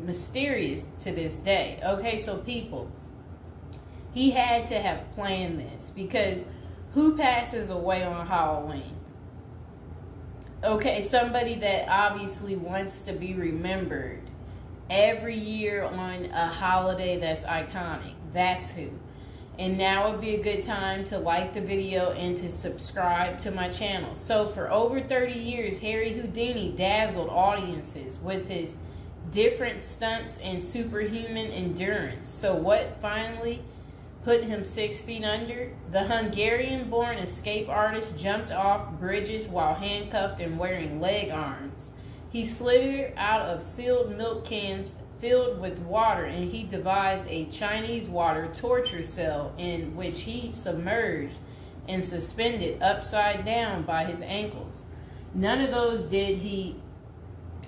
mysterious to this day. Okay, so people, he had to have planned this, because who passes away on Halloween? Okay, somebody that obviously wants to be remembered every year on a holiday that's iconic. That's who. And now would be a good time to like the video and to subscribe to my channel. So for over 30 years, Harry Houdini dazzled audiences with his different stunts and superhuman endurance. So what finally put him 6 feet under? The Hungarian-born escape artist jumped off bridges while handcuffed and wearing leg irons. He slithered out of sealed milk cans filled with water, and he devised a Chinese water torture cell in which he submerged and suspended upside down by his ankles. None of those did he.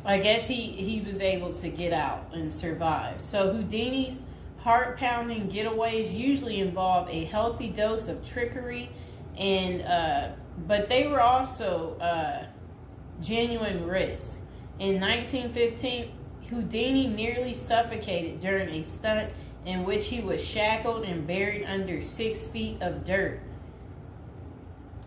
I guess he was able to get out and survive. So Houdini's heart-pounding getaways usually involve a healthy dose of trickery, and but they were also genuine risks. In 1915, Houdini nearly suffocated during a stunt in which he was shackled and buried under 6 feet of dirt.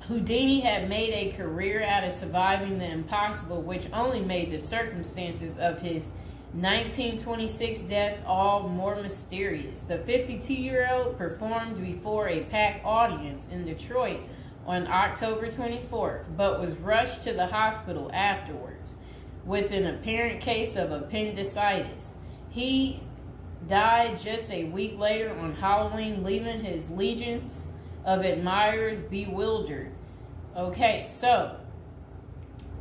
Houdini had made a career out of surviving the impossible, which only made the circumstances of his 1926 death all more mysterious. The 52-year-old performed before a packed audience in Detroit on October 24th, but was rushed to the hospital afterwards with an apparent case of appendicitis. He died just a week later on Halloween, leaving his legions of admirers bewildered. Okay, so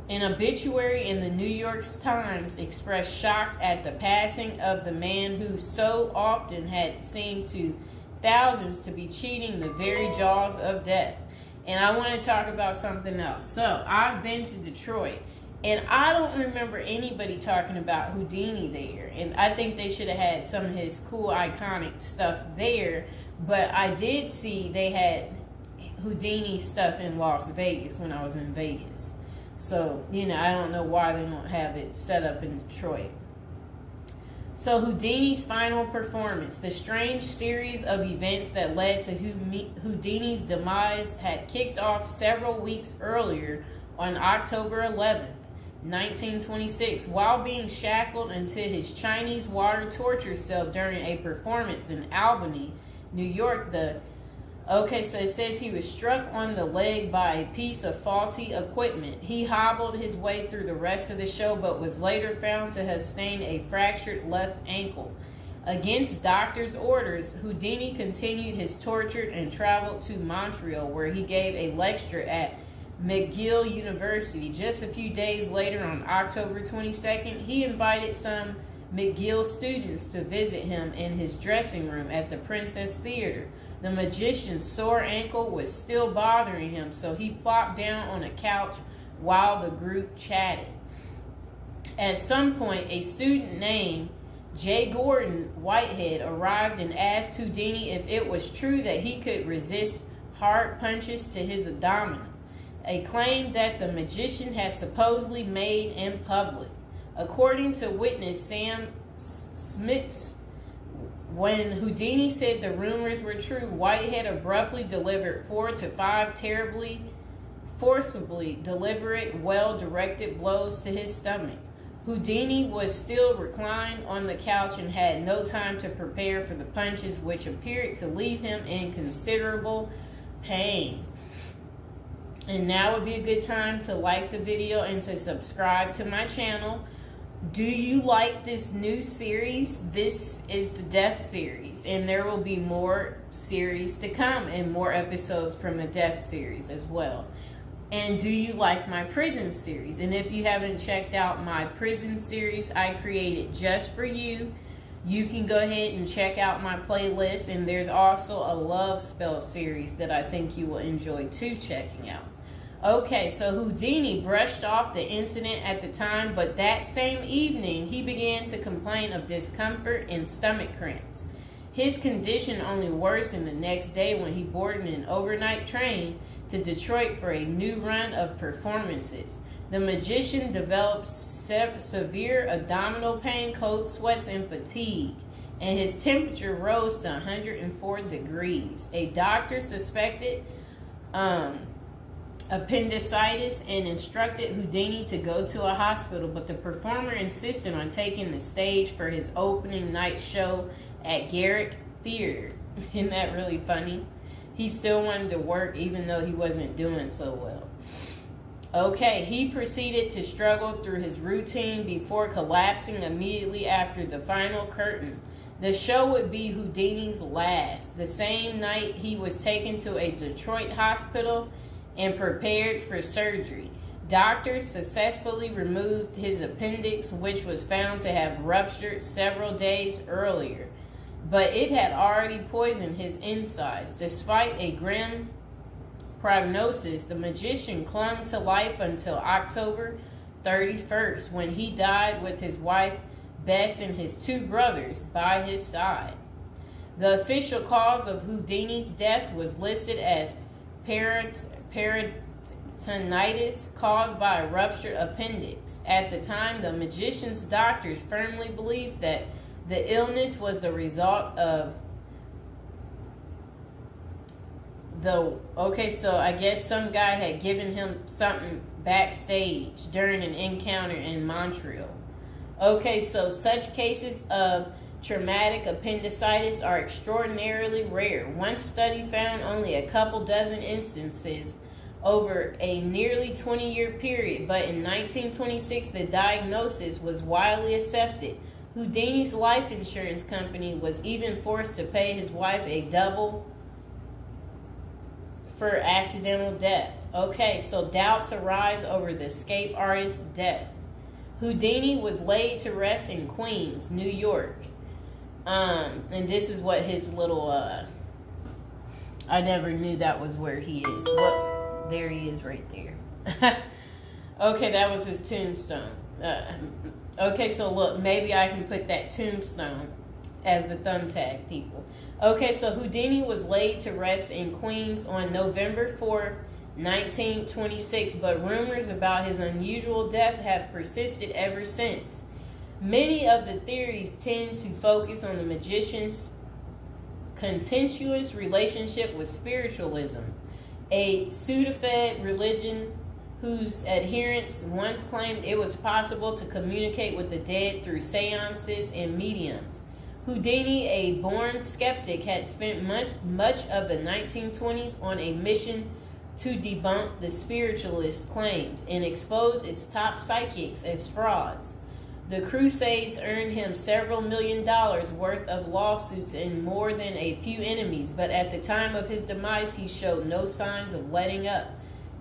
an obituary in the New York Times expressed shock at the passing of the man who so often had seemed to thousands to be cheating the very jaws of death. And I want to talk about something else. So I've been to Detroit, and I don't remember anybody talking about Houdini there. And I think they should have had some of his cool, iconic stuff there. But I did see they had Houdini stuff in Las Vegas when I was in Vegas. So, I don't know why they don't have it set up in Detroit. So Houdini's final performance. The strange series of events that led to Houdini's demise had kicked off several weeks earlier on October 11th. 1926, while being shackled into his Chinese water torture cell during a performance in Albany, New York. So it says he was struck on the leg by a piece of faulty equipment. He hobbled his way through the rest of the show, but was later found to have sustained a fractured left ankle. Against doctors' orders, Houdini continued his torture and traveled to Montreal, where he gave a lecture at McGill University. Just a few days later, on October 22nd, he invited some McGill students to visit him in his dressing room at the Princess Theater. The magician's sore ankle was still bothering him, so he plopped down on a couch while the group chatted. At some point, a student named J. Gordon Whitehead arrived and asked Houdini if it was true that he could resist hard punches to his abdomen, a claim that the magician had supposedly made in public. According to witness Sam Smits, when Houdini said the rumors were true, Whitehead abruptly delivered 4 to 5 terribly, forcibly deliberate, well-directed blows to his stomach. Houdini was still reclined on the couch and had no time to prepare for the punches, which appeared to leave him in considerable pain. And now would be a good time to like the video and to subscribe to my channel. Do you like this new series? This is the Death series, and there will be more series to come and more episodes from the Death series as well. And do you like my prison series? And if you haven't checked out my prison series I created just for you, you can go ahead and check out my playlist. And there's also a love spell series that I think you will enjoy too checking out. Okay, so Houdini brushed off the incident at the time, but that same evening he began to complain of discomfort and stomach cramps. His condition only worsened the next day when he boarded an overnight train to Detroit for a new run of performances. The magician developed severe abdominal pain, cold sweats, and fatigue, and his temperature rose to 104 degrees. A doctor suspected appendicitis and instructed Houdini to go to a hospital, but the performer insisted on taking the stage for his opening night show at Garrick Theater. Isn't that really funny? He still wanted to work even though he wasn't doing so well. Okay, he proceeded to struggle through his routine before collapsing immediately after the final curtain. The show would be Houdini's last. The same night, he was taken to a Detroit hospital and prepared for surgery. Doctors successfully removed his appendix, which was found to have ruptured several days earlier, but it had already poisoned his insides. Despite a grim prognosis, the magician clung to life until October 31st, when he died with his wife Bess and his two brothers by his side. The official cause of Houdini's death was listed as peritonitis caused by a ruptured appendix. At the time, the magician's doctors firmly believed that the illness was the result of so I guess some guy had given him something backstage during an encounter in Montreal. Okay, so such cases of traumatic appendicitis are extraordinarily rare. One study found only a couple dozen instances over a nearly 20-year period, but in 1926 the diagnosis was widely accepted. Houdini's life insurance company was even forced to pay his wife a double for accidental death. Okay, so doubts arise over the escape artist's death. Houdini was laid to rest in Queens, New York. And this is what his little, I never knew that was where he is. Well, there he is right there. Okay, that was his tombstone. Okay, so look, maybe I can put that tombstone as the thumbtack, people. Okay, so Houdini was laid to rest in Queens on November 4th, 1926, but rumors about his unusual death have persisted ever since. Many of the theories tend to focus on the magician's contentious relationship with spiritualism, a pseudo-fed religion whose adherents once claimed it was possible to communicate with the dead through seances and mediums. Houdini, a born skeptic, had spent much of the 1920s on a mission to debunk the spiritualist claims and expose its top psychics as frauds. The Crusades earned him several $1 million worth of lawsuits and more than a few enemies, but at the time of his demise, he showed no signs of letting up.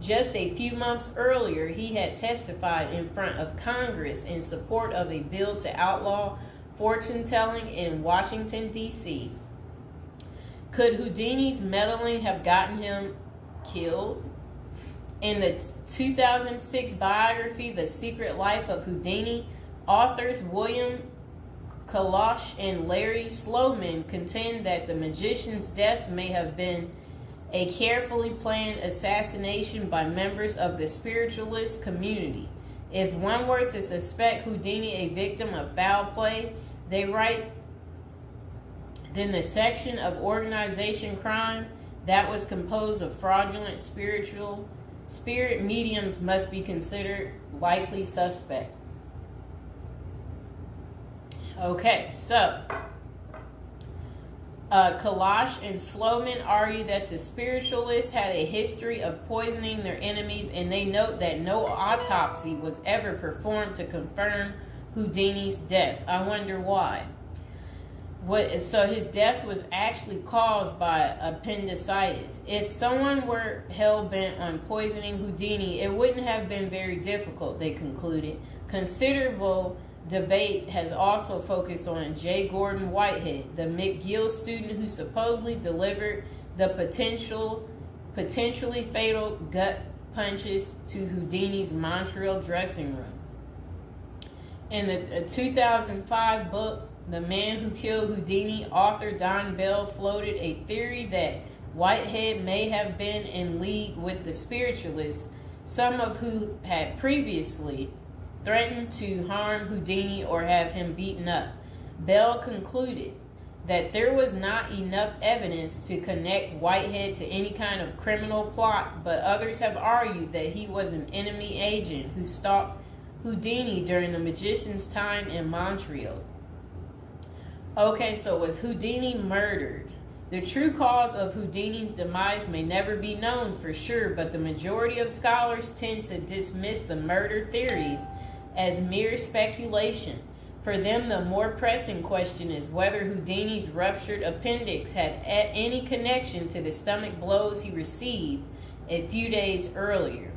Just a few months earlier, he had testified in front of Congress in support of a bill to outlaw fortune-telling in Washington, D.C. Could Houdini's meddling have gotten him killed? In the 2006 biography, The Secret Life of Houdini, authors William Kalash and Larry Sloman contend that the magician's death may have been a carefully planned assassination by members of the spiritualist community. If one were to suspect Houdini a victim of foul play, they write, then the section of organization crime that was composed of fraudulent spirit mediums must be considered likely suspect. Okay, so Kalash and Sloman argue that the spiritualists had a history of poisoning their enemies, and they note that no autopsy was ever performed to confirm Houdini's death. I wonder why. So his death was actually caused by appendicitis. If someone were hell-bent on poisoning Houdini, it wouldn't have been very difficult, they concluded. Considerable debate has also focused on J. Gordon Whitehead, the McGill student who supposedly delivered the potentially fatal gut punches to Houdini's Montreal dressing room. In the 2005 book, The Man Who Killed Houdini, author Don Bell floated a theory that Whitehead may have been in league with the spiritualists some of who had previously threatened to harm Houdini or have him beaten up. Bell concluded that there was not enough evidence to connect Whitehead to any kind of criminal plot, but others have argued that he was an enemy agent who stalked Houdini during the magician's time in Montreal. Okay, so was Houdini murdered? The true cause of Houdini's demise may never be known for sure, but the majority of scholars tend to dismiss the murder theories as mere speculation. For them, the more pressing question is whether Houdini's ruptured appendix had any connection to the stomach blows he received a few days earlier.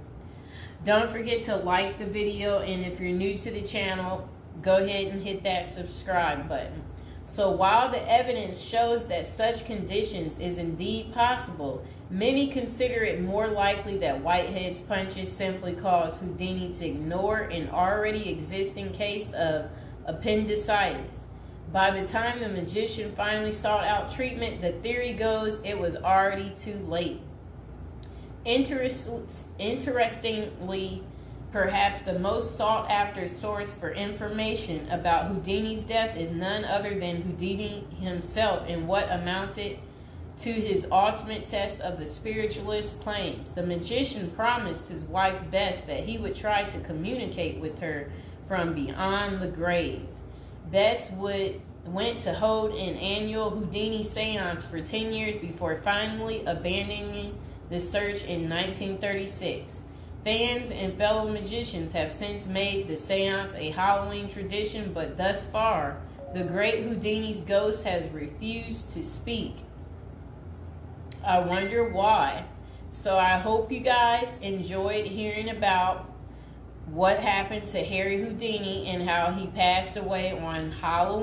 Don't forget to like the video, and if you're new to the channel, go ahead and hit that subscribe button. So while the evidence shows that such conditions is indeed possible, many consider it more likely that Whitehead's punches simply caused Houdini to ignore an already existing case of appendicitis. By the time the magician finally sought out treatment, the theory goes it was already too late. Interestingly, perhaps the most sought after source for information about Houdini's death is none other than Houdini himself in what amounted to his ultimate test of the spiritualist's claims. The magician promised his wife Bess that he would try to communicate with her from beyond the grave. Bess went to hold an annual Houdini seance for 10 years before finally abandoning the search in 1936. Fans and fellow magicians have since made the seance a Halloween tradition, but thus far, the great Houdini's ghost has refused to speak. I wonder why. So I hope you guys enjoyed hearing about what happened to Harry Houdini and how he passed away on Halloween.